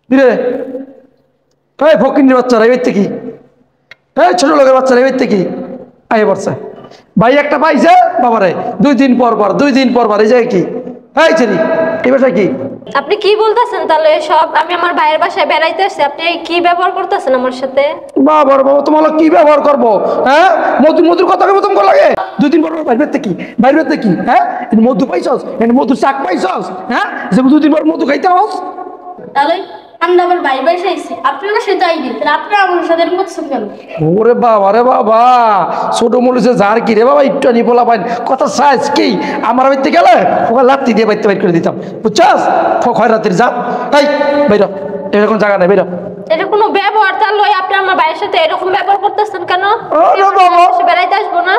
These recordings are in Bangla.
রে এই ফকিন্নির বাচ্চারা এই কি এই ছোট লোকের বাচ্চারা এই কি আগে পড়ছে ভাই একটা পাইছে বাবারে 2 দিন পর পর এই জায়গায় কি এই ছেড়ি এই বাসায় কি আপনি কি বলতেছেন তাহলে সব? আমি আমার ভাইয়ের বাসায় বেড়াইতে আসছি, আপনি কি ব্যবহার করতেছেন আমার সাথে? বাবার বাবা তোমার কি ব্যবহার করবো? হ্যাঁ মধুর কথা প্রথম করে লাগে 2 দিন পর বাইরে কি হ্যাঁ মধু পাইছস মধু শাক পাইছস হ্যাঁ যে 2 দিন পর মধু খাইতে হস তাহলে আমরা আবার ভাই ভাই চাইছি আপনারা সে যাইনি তাহলে আপনারা আমার সাথে করছেন কেন? ওরে বাবা রে বাবা ছোট মরিচে যার কি রে বাবা একটু নি বলা পাইন কথা সাইজ কি আমার বাড়িতে গেলে ওকে লাত্তি দিয়ে বাইতে বাইর করে দিতাম বুঝছস খয়রাতের যা এই বাইরা এরকম জায়গা নেই বাইরা এটা কোনো ব্যবহার? তাহলে আপনি আমার ভাইয়ের সাথে এরকম ব্যবহার করতেছেন কেন? বেড়াইতে আসবো না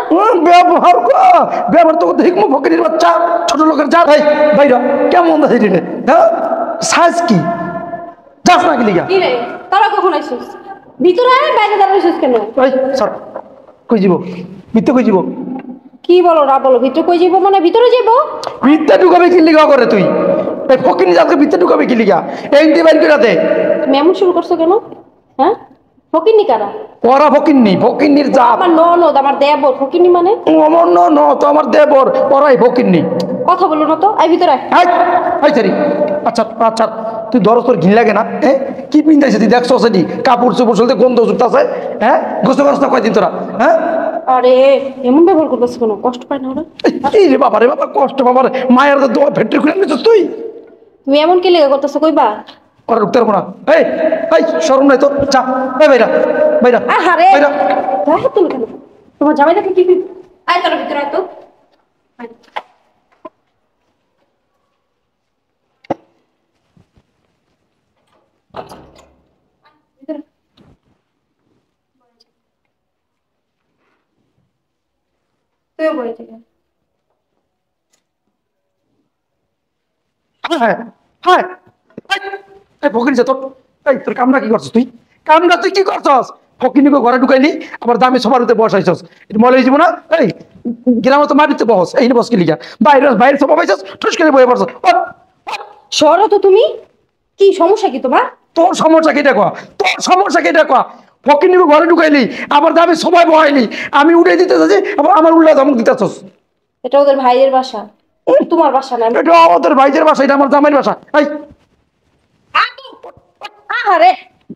ব্যবহার তো দেখবো ফকিরের বাচ্চা ছোট লোকের যা এই বাইরা কেমন আছে রে হ্যাঁ সাইজ কি যাস না গেলি কি রে তোরা কখন আইছিস ভিতরে আয় বাইরে দাঁড়াইছিস কেন? ওই সর কই যাব ভিতরে কই যাব কি বলো না বলো ভিতরে কই যাব মানে ভিতরে যাব ভিতরে ঢুকাবে কি লিগা করে তুই এই ফকিনি জাতকে ভিতরে ঢুকাবে কি লিগা এই দে বাইর করে দে তুমি এমন শুরু করছো কেন? হ্যাঁ ফকিনি কারা? ওরা ফকিন্নির জাত আমার ননদ আমার দেবর ফকিনি মানে আমার ন তো আমার দেবর ওরাই ফকিন্নি কথা বলো না তো আই ভিতরে আয় আয় সারি আচ্ছা আচ্ছা তুই ধরো তোর ঘিন লাগে না হ্যাঁ কি পিন্দাইছে তুই দেখছো সেটি কাপড় চোপড় চলতে গন্ধ চুপতাছে হ্যাঁ গোসল করছ না কয়দিন তোরা হ্যাঁ আরে এমন ব্যবহার করতেছ কেন? কষ্ট পায় না ওরা? কি রে বাবা কষ্ট বাবা রে মায়ের তো দোয়া ফেটে খুলে নিছিস তুই তুমি এমন কি লেগে করতেছ কইবা? ওরা ঢুকতে পারবো না এই এই শরম নাই তোর যা এই বাইরা বাইরা আরে বাইরা দেখো তুমি কেন তোমার জামাই দেখে কি আয় তোর ভিতরে আয় তো আয়। ভিতরে। তুইও বলে থেকে হ্যাঁ হ্যাঁ এই ফকির যে তোর এই তোর কামরা কি করছিস তুই কি করছস ফকিনিকে ঘরে ঢুকাইলি আবার দামি সবার উঠে বসাইছস এটা মলে জীবন না এই গ্রামে তো মাটিতে বস এই বস কি লিগা বাইরে সব পাইছস ঠুস করে বয়ে পড়ছস সরো তো তুমি কি সমস্যা কি তোমার? তোর সমস্যা কি দেখো ফকিনিকে ঘরে ঢুকাইলি আবার দামি সবাই বহাইলি আমি উঠে দিতে চাচ্ছি আবার আমার উল্লা ধমক দিতেছস এটা ওদের ভাইয়ের বাসা তোমার বাসা না। এটা আমাদের ভাইদের বাসা এটা আমার জামাইয়ের বাসা এই আরে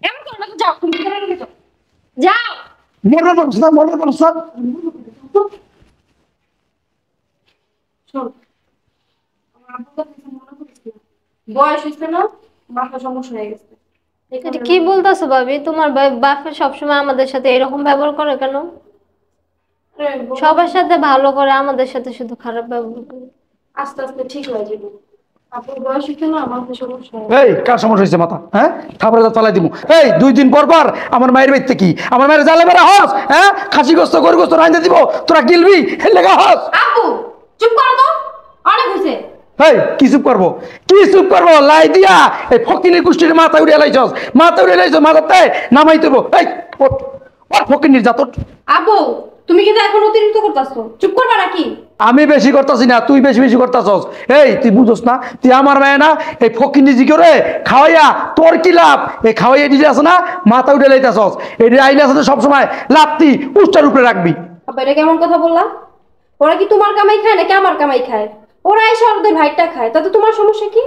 এমন করো না তো, যাও তুমি ভিতরে ঢুকে যাও যাও মরবার পারছ না শোন আমার আব্বুর কথা মনে করিস না বয়স হইছে না মাথা সমস্যা হয়ে গেছে এটা কি বলতেছো ভাবি? তোমার বাপে সবসময় আমাদের সাথে এরকম ব্যবহার করে কেন? সবার সাথে ভালো করে, আমাদের সাথে শুধু খারাপ ব্যবহার করে। আস্তে আস্তে ঠিক হয়ে যাবে আপুর বয়স হইছে না মাথা সমস্যা এই কার সমস্যা হয়েছে মাথা হ্যাঁ থাপড়ে চালাই দিব এই 2 দিন পর পর আমার মায়ের বাড়িতে কি আমার মায়ের জালে বেড়া হস হ্যাঁ খাসি গোস্ত গরু গোস্ত রাঁধে দিব তোরা গিলবি এর লেগা হস আপু চুপ করো তো অনেক হইছে এই কি চুপ করবো লাই দিয়া এই ফকিনের কুষ্টির মাথা উড়ে লাইছস মাথাতে নামাই দেবো এই ওর ফকিনের জাতর আপু তুমি কিন্তু এখন অতিরিক্ত করতেছো চুপ করবা নাকি? আমি বেশি করতেছি না তুই বেশি করতেছস এই তুই বুঝছস না তুই আমার মায়ে না এই ফকিনি জি করে খাওয়াইয়া তোর কি লাভ এই খাওয়াইয়া দিতে আছে না মাথা উঠে লাইতেছস এই আইলে আছে সবসময় লাভতি উষ্টার উপরে রাখবি আপা এটা কেমন কথা বললা? ওরা কি তোমার কামাই খায় নাকি আমার কামাই খায়? ওরা এসে ওদের ভাইটা খায় তাতে তোমার সমস্যা কি?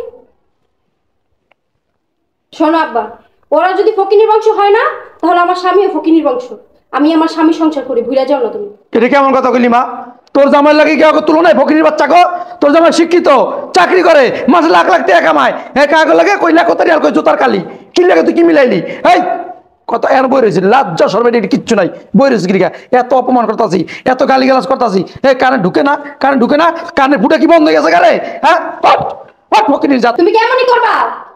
শোনো আব্বা ওরা যদি ফকিনির বংশ হয় না তাহলে আমার স্বামীও ফকিনির বংশ আমি আমার স্বামী সংসার করি ভুলে যাও না তুমি এটা কেমন কথা কইলি মা তোর জামাই লাগে কেউ তুলনায় ফকিনির বাচ্চা গো তোর জামাই শিক্ষিত চাকরি করে মাসে লাখ টাকা কামায় হ্যাঁ কাগজ লাগে কই লাখ কোথায় আর কই জোতার কালি কি লাগে তুই কি মিলাইলি এই কত এর বই রয়েছে লজ্জা শরমের কিচ্ছু নাই বই রয়েছে কি এত অপমান করতেছি এত গালিগালাজ করতেছি এই কানে ঢুকে না কানে ফুটে কি বন্ধ হয়ে গেছে গারে হ্যাঁ ফকিনির জাত তুমি কেমনই করবা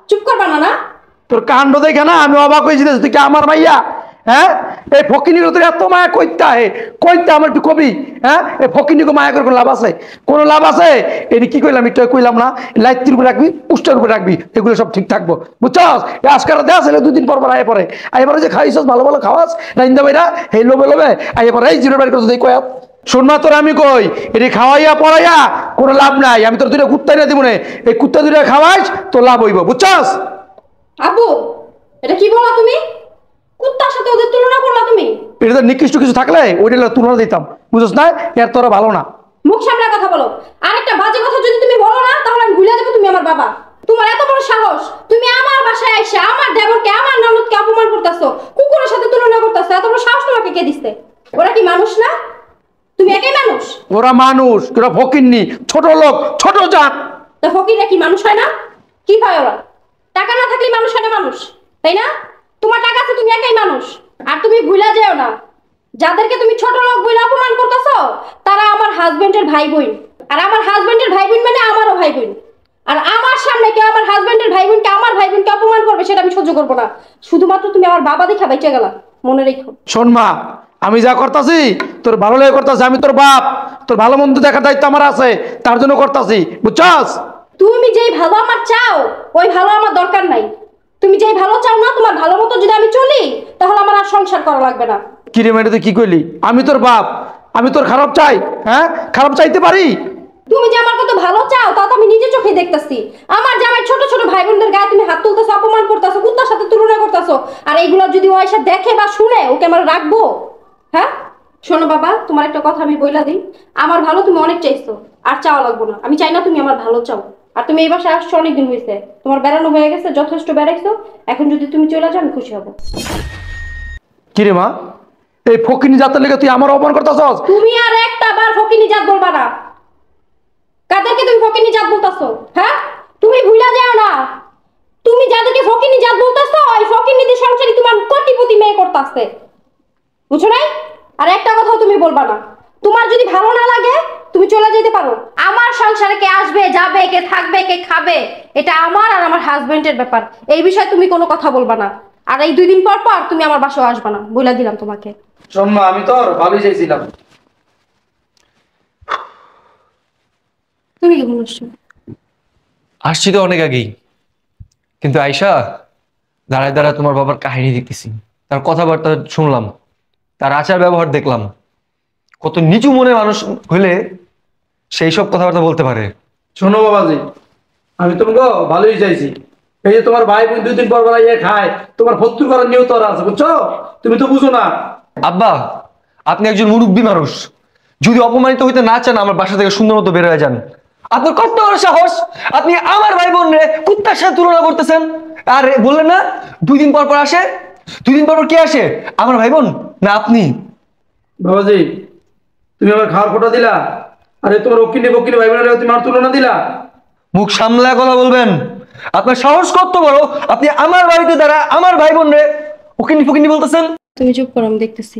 চুপ করবা না না তোর কাণ্ড দেখে না আমি অবাক হয়েছি তুই কি আমার মাইয়া হ্যাঁ এই ফকিনির তোর এত মায়া কইতে আমার একটু কবি হ্যাঁ এই ফকিনিকে মায়া করে কোনো লাভ আছে এটি কি কইলাম একটু কইলাম না লাইতির উপরে রাখবি পুষ্টের উপরে রাখবি এগুলো সব ঠিক থাকবো বুঝছস আজকাল দেওয়া ছিল 2 দিন পর আয় পরে যে খাইছস ভালো খাওয়াস রাইন্দা বাইরা এই লোবে আয় পরে এই জিরো বাড়ি করতে কয়াত শুনমা তোর আমি কই এটি খাওয়াইয়া পড়াইয়া কোনো লাভ নাই আমি তোর 2টা কুত্তা না দিব না এই কুত্তা 2টা খাওয়াইস তোর লাভ হইব বুঝছস আপু এটা কি বলো তুমি? কুত্তার সাথে ওদের তুলনা করলা তুমি? এটা নিকৃষ্ট কিছু থাকলে ওইটা তুলনা দিতাম, বুঝছ না? এর তোরা ভালো না। মুখ সামলে কথা বলো। আরেকটা বাজে কথা যদি তুমি বলো না, তাহলে আমি ভুলে যাবো তুমি আমার বাবা। তোমার এত বড় সাহস, তুমি আমার বাসায় আইসা আমার দেবরকে আমার ননদকে অপমান করতেছো, কুকুরের সাথে তুলনা করতেছো। এত বড় সাহস তোমাকে কে দিছে? ওরা কি মানুষ না? তুমি একাই মানুষ। ওরা মানুষ, ওরা ফকিন্নি, ছোট লোক, ছোট জাত। তা ফকিররা কি মানুষ হয় না? কি হয় ওরা? টাকা না থাকলে মানুষ হয় না মানুষ, তাই না? তোমার টাকা আছে, তুমি একাই মানুষ। আর তুমি ভুলে যেও না, যাদেরকে তুমি ছোট লোক বলে অপমান করতেছো তারা আমার হাজবেন্ডের ভাই বোন। আর আমার হাজবেন্ডের ভাই বোন মানে আমারও ভাই বোন। আর আমার সামনে কেউ আমার হাজবেন্ডের ভাই বোনকে, আমার ভাই বোনকে অপমান করবে, সেটা আমি সহ্য করবো না। শুধুমাত্র তুমি আমার বাবা দেখা বাইচে গেলা, মনে রেখো। শোন মা, আমি যা করতাছি তোর ভালো লাগে করতাছি। আমি তোর বাপ, তোর ভালো মন্দ দেখার দায়িত্ব আমার আছে, তার জন্য করতাছি, বুঝছস? তুমি যেই ভালো আমার চাও, ওই ভালো আমার দরকার নাই। তুমি যেই ভালো চাও না, তোমার ভালো মতো যদি আমি চলি, তাহলে আমার আর সংসার করা লাগবে না। কি রে মেয়েটা, তুই কি কইলি? আমি তোর বাপ, আমি তোর খারাপ চাই? হ্যাঁ, খারাপ চাইতে পারি? তুমি যে আমার কত ভালো চাও তা তো আমি নিজে চোখে দেখতেছি। আমার জামাই ছোট ছোট ভাই বোনদের গায়ে তুমি হাত তুলতেছো, অপমান করতেছো, কুত্তার সাথে তুলনা করতেছো। আর এইগুলো যদি ও এসে দেখে বা শুনে, ওকে আমরা রাখবো? হ্যাঁ, শোনো বাবা, তোমার একটা কথা আমি বইলা দিই। আমার ভালো তুমি অনেক চাইছো, আর চাওয়া লাগবো না। আমি চাই না তুমি আমার ভালো চাও। আর তুমি এই বাসায় আসছো অনেকদিন হয়েছে, তোমার বেড়ানো হয়ে গেছে, যথেষ্ট বেড়াইছো। এখন যদি তুমি চলে যাও, আমি খুশি হবো। কি রে মা, এই ফকিনি জাতের লেগে তুই আমার অপমান করতাছস? তুমি আর একটা বার ফকিনি জাত বলবা না। কাদেরকে তুমি ফকিনি জাত বলতাছো? হ্যাঁ, তুমি ভুলা যাও না, তুমি যাদেরকে ফকিনি জাত বলতাছো, ওই ফকিনিদের সংসারই তোমার কোটিপতি মেয়ে করতেছে, বুঝছো নাই? আর একটা কথাও তুমি বলবা না। তোমার যদি ভালো না লাগে, তুমি চলে যেতে পারো। আমার সংসারে কে আসবে যাবে, কে থাকবে, কে খাবে, এটা আমার আর আমার হাজবেন্ডের ব্যাপার। এই বিষয়ে তুমি কোনো কথা বলবা না। আর এই 2 দিন পর পর তুমি আমার বাসায় আসবা না, বলে দিলাম তোমাকে। শোন মা, আমি তোর ভালোই চাইছিলাম। তুমি কি বলছো? আসছি তো অনেক আগেই, কিন্তু আয়শা, দাঁড়ায় দাঁড়ায় তোমার বাবার কাহিনী দেখতেছি, তার কথাবার্তা শুনলাম, তার আচার ব্যবহার দেখলাম। কত নিচু মনে মানুষ হলে সেই সব কথাবার্তা বলতে পারে। শোনো বাবাজি, আমি তোমাকে ভালোই চাইছি। এই যে তোমার ভাই বোন 2 দিন পর পর ইয়ে খায়, তোমার ফতুর করার নিয়ত ওরা আছে, বুঝছো? তুমি তো বুঝো না। আব্বা, আপনি একজন মুরব্বী মানুষ, যদি অপমানিত হইতে না চান আমার বাসা থেকে সুন্দর মতো বের হয়ে যান। আপনার কত বড় সাহস, আপনি আমার ভাই বোন রে কুত্তার সাথে তুলনা করতেছেন। আর বললেন না 2 দিন পর পর আসে? 2 দিন পর পর কে আসে, আমার ভাই বোন না আপনি? বাবাজি, তুমি আমার খাওয়ার ফোটা দিলা, আরে তোমার ওকিনি বকিনি ভাই বোনের তুমি আমার তুলনা দিলা। মুখ সামলায় কথা বলবেন। আপনার সাহস কত বড়, আপনি আমার বাড়িতে দাঁড়া আমার ভাই বোন রে উকিনি ফুকিনি বলতেছেন? তুমি চুপ করো, আমি দেখতেছি।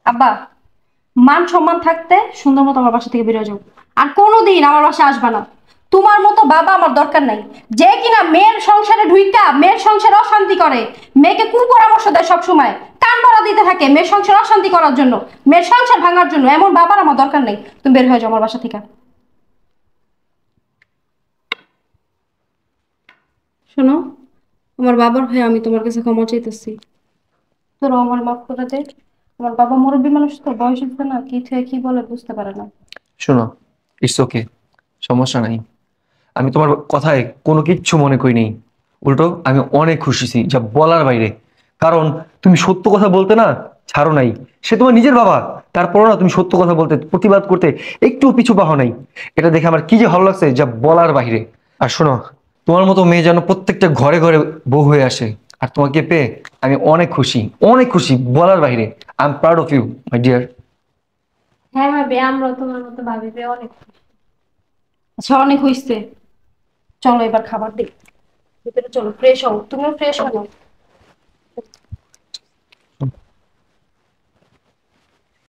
আব্বা, মান সম্মান থাকতে সুন্দর মতো আমার বাসা থেকে বেরিয়ে যাও। আর কোনোদিন আমার বাসায় আসবা না। তোমার মতো বাবা আমার দরকার নাই, যে কিনা মেয়ের সংসারে ঢুইকা মেয়ের সংসারে অশান্তি করে, মেয়েকে কুপরামর্শ দেয় সব সময়, কান পড়া দিতে থাকে মেয়ের সংসার অশান্তি করার জন্য, মেয়ের সংসার ভাঙার জন্য। এমন বাবার আমার দরকার নেই। তুমি বের হয়ে যাও আমার বাসা থেকে। শোনো, আমার বাবার হয়ে আমি তোমার কাছে ক্ষমা চাইতেছি। তোরা আমার মাফ করে দে। আমার বাবা মুরব্বী মানুষ তো, বয়স হচ্ছে না, কি থেকে কি বলে বুঝতে পারে না। শোনো, ইটস ওকে, সমস্যা নাই। আমি তোমার কথায় কোনো কিচ্ছু মনে করি নেই, উল্টো আমি অনেক খুশি, যা বলার বাইরে। কারণ তুমি সত্য কথা বলতে না ছাড়ো নাই। সে তোমার নিজের বাবা, তারপরও না তুমি সত্য কথা বলতে, প্রতিবাদ করতে একটু পিছু পাও নাই। এটা দেখে আমার কি যে ভালো লাগছে, যা বলার বাইরে। আর শোনো, তোমার মতো মেয়ে যেন প্রত্যেকটা ঘরে ঘরে বউ হয়ে আসে। আর তোমাকে পেয়ে আমি অনেক খুশি বলার বাইরে। I am proud of you my dear. হ্যাঁ ভাবি, আমরাও তোমার মতো ভাবি পেয়ে অনেক খুশি। আচ্ছা, অনেক হইছে, চলো এবার খাবার দিই। ভিতরে চলো, ফ্রেশ হও, তুমিও ফ্রেশ হও।